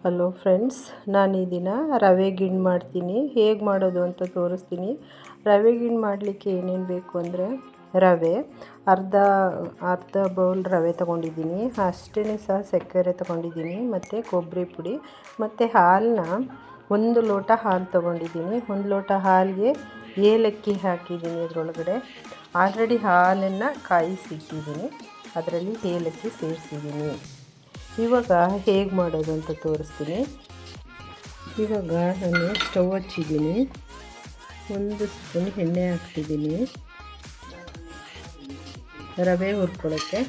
Hello friends, ನಾನು ಈ ದಿನ ರವೆ ಗಿಣ್ಣು ಮಾಡ್ತೀನಿ. ಹೇಗೆ ಮಾಡೋದು ಅಂತ ತೋರಿಸ್ತೀನಿ. ರವೆ ಗಿಣ್ಣು ಮಾಡಲಿಕ್ಕೆ ಏನೇನು ಬೇಕು ಅಂದರೆ ರವೆ ಅರ್ಧ ಬೌಲ್ ರವೆ ತೊಗೊಂಡಿದ್ದೀನಿ. ಅಷ್ಟೇ ಸಹ ಸಕ್ಕರೆ ತೊಗೊಂಡಿದ್ದೀನಿ, ಮತ್ತು ಕೊಬ್ಬರಿ ಪುಡಿ ಮತ್ತು ಹಾಲನ್ನ 1 ಲೋಟ ಹಾಲು ತೊಗೊಂಡಿದ್ದೀನಿ. 1 ಲೋಟ ಹಾಲಿಗೆ ಏಲಕ್ಕಿ ಹಾಕಿದ್ದೀನಿ. ಅದರೊಳಗಡೆ ಆಲ್ರೆಡಿ ಹಾಲನ್ನು ಕಾಯಿಸಿಟ್ಟಿದ್ದೀನಿ, ಅದರಲ್ಲಿ ಏಲಕ್ಕಿ ಸೇರಿಸಿದ್ದೀನಿ. ಇವಾಗ ಹೇಗೆ ಮಾಡೋದು ಅಂತ ತೋರಿಸ್ತೀನಿ. ಇವಾಗ ನಾನು ಸ್ಟವ್ ಹಚ್ಚಿದ್ದೀನಿ, 1 ಸ್ಪೂನ್ ಎಣ್ಣೆ ಹಾಕ್ತಿದ್ದೀನಿ ರವೆ ಹುರ್ಕೊಳ್ಳೋಕ್ಕೆ.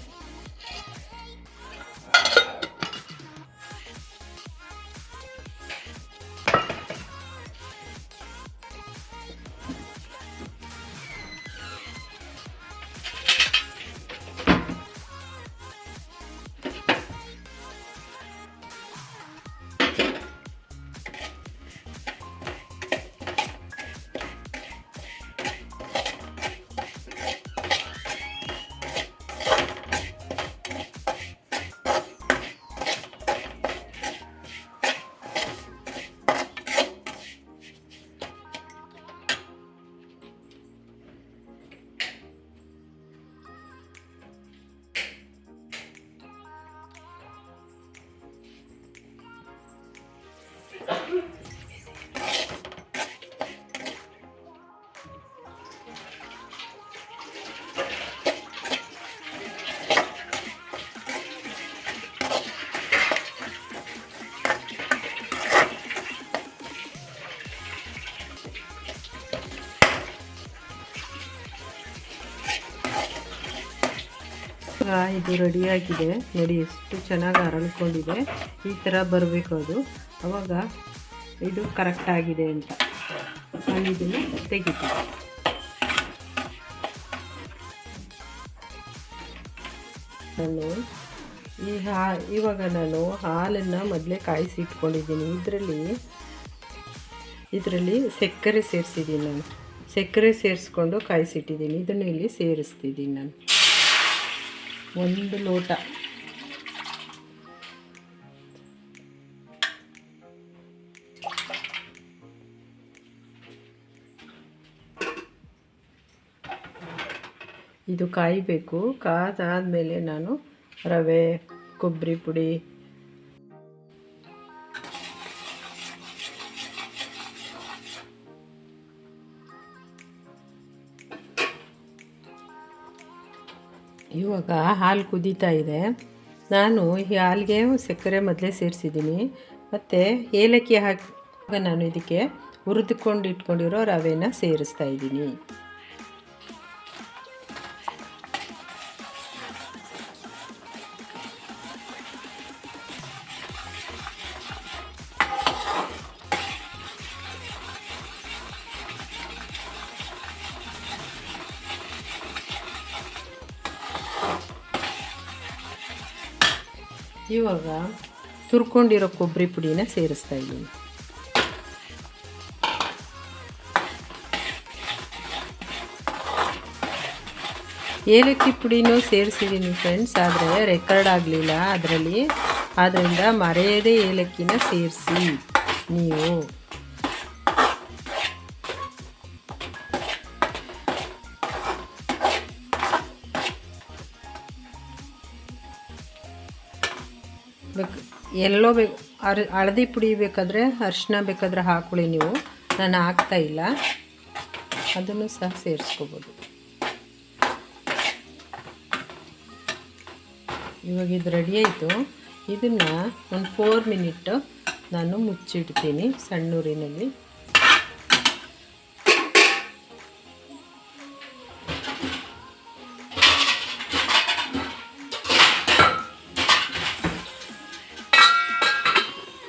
ಇದು ರೆಡಿಯಾಗಿದೆ ನೋಡಿ, ಎಷ್ಟು ಚೆನ್ನಾಗಿ ಅರಳ್ಕೊಂಡಿದೆ. ಈ ಥರ ಬರಬೇಕು ಅದು, ಆವಾಗ ಇದು ಕರೆಕ್ಟಾಗಿದೆ ಅಂತ. ನಾನು ಇದನ್ನು ತೆಗಿತೀನಿ. ಇವಾಗ ನಾನು ಹಾಲನ್ನು ಮೊದಲೇ ಕಾಯಿಸಿ ಇಟ್ಕೊಂಡಿದ್ದೀನಿ. ಇದರಲ್ಲಿ ಸಕ್ಕರೆ ಸೇರಿಸಿದ್ದೀನಿ. ನಾನು ಸಕ್ಕರೆ ಸೇರಿಸ್ಕೊಂಡು ಕಾಯಿಸಿಟ್ಟಿದ್ದೀನಿ. ಇದನ್ನು ಇಲ್ಲಿ ಸೇರಿಸ್ತಿದ್ದೀನಿ. ನಾನು 1 ಲೋಟ ಇದು ಕಾಯಬೇಕು. ಕಾದಾದಮೇಲೆ ನಾನು ರವೆ, ಕೊಬ್ಬರಿ ಪುಡಿ, ಇವಾಗ ಹಾಲು ಕುದೀತಾ ಇದೆ. ನಾನು ಈ ಹಾಲಿಗೆ ಸಕ್ಕರೆ ಮೊದಲೇ ಸೇರಿಸಿದ್ದೀನಿ, ಮತ್ತು ಏಲಕ್ಕಿ ಹಾಕಿ ನಾನು ಇದಕ್ಕೆ ಹುರಿದುಕೊಂಡು ಇಟ್ಕೊಂಡಿರೋ ರವೆನ ಸೇರಿಸ್ತಾ ಇದ್ದೀನಿ. ಇವಾಗ ತುರ್ಕೊಂಡಿರೋ ಕೊಬ್ಬರಿ ಪುಡಿನ ಸೇರಿಸ್ತಾ ಇದ್ದೀನಿ. ಏಲಕ್ಕಿ ಪುಡಿನೂ ಸೇರಿಸಿದ್ದೀನಿ ಫ್ರೆಂಡ್ಸ್, ಆದರೆ ರೆಕಾರ್ಡ್ ಆಗಲಿಲ್ಲ ಆದ್ದರಿಂದ ಮರೆಯದೇ ಏಲಕ್ಕಿನ ಸೇರಿಸಿ ನೀವು. ಎಲ್ಲೋ ಬೇಕು ಹಳದಿ ಪುಡಿ ಬೇಕಾದರೆ, ಅರಿಶಿನ ಬೇಕಾದರೆ ಹಾಕೊಳ್ಳಿ ನೀವು. ನಾನು ಹಾಕ್ತಾಯಿಲ್ಲ, ಅದನ್ನು ಸಹ ಸೇರಿಸ್ಕೋಬೋದು. ಇವಾಗ ಇದು ರೆಡಿ ಆಯಿತು. ಇದನ್ನು ಒಂದು 4 ಮಿನಿಟ್ ನಾನು ಮುಚ್ಚಿಡ್ತೀನಿ ಸಣ್ಣೂರಿನಲ್ಲಿ.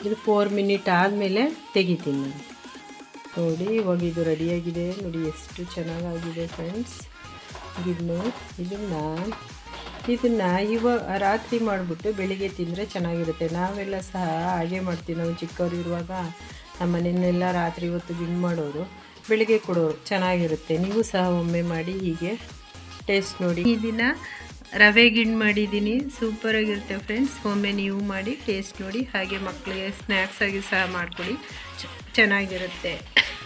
ಇದು 4 ಮಿನಿಟ್ ಆದಮೇಲೆ ತೆಗಿತೀನಿ ನಾನು. ನೋಡಿ, ಇವಾಗ ಇದು ರೆಡಿಯಾಗಿದೆ. ನೋಡಿ ಎಷ್ಟು ಚೆನ್ನಾಗಾಗಿದೆ ಫ್ರೆಂಡ್ಸ್. ಇದನ್ನು ಇವಾಗ ರಾತ್ರಿ ಮಾಡಿಬಿಟ್ಟು ಬೆಳಿಗ್ಗೆ ತಿಂದರೆ ಚೆನ್ನಾಗಿರುತ್ತೆ. ನಾವೆಲ್ಲ ಸಹ ಹಾಗೆ ಮಾಡ್ತೀವಿ. ನಾವು ಚಿಕ್ಕವರು ಇರುವಾಗ ನಮ್ಮ ಮನೆಯಲ್ಲೆಲ್ಲ ರಾತ್ರಿ ಹೊತ್ತು ಗಿಣ್ಣು ಮಾಡೋರು, ಬೆಳಿಗ್ಗೆ ಕೊಡೋರು. ಚೆನ್ನಾಗಿರುತ್ತೆ. ನೀವು ಸಹ ಒಮ್ಮೆ ಮಾಡಿ ಹೀಗೆ ಟೇಸ್ಟ್ ನೋಡಿ. ಈ ದಿನ ರವೆ ಗಿಣ್ಣು ಮಾಡಿದ್ದೀನಿ. ಸೂಪರಾಗಿರುತ್ತೆ ಫ್ರೆಂಡ್ಸ್. ಒಮ್ಮೆ ನೀವು ಮಾಡಿ ಟೇಸ್ಟ್ ನೋಡಿ. ಹಾಗೆ ಮಕ್ಕಳಿಗೆ ಸ್ನ್ಯಾಕ್ಸ್ ಆಗಿ ಸಹ ಮಾಡಿಕೊಡಿ, ಚೆನ್ನಾಗಿರುತ್ತೆ.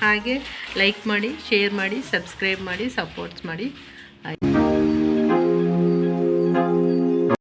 ಹಾಗೆ ಲೈಕ್ ಮಾಡಿ, ಶೇರ್ ಮಾಡಿ, ಸಬ್ಸ್ಕ್ರೈಬ್ ಮಾಡಿ, ಸಪೋರ್ಟ್ಸ್ ಮಾಡಿ.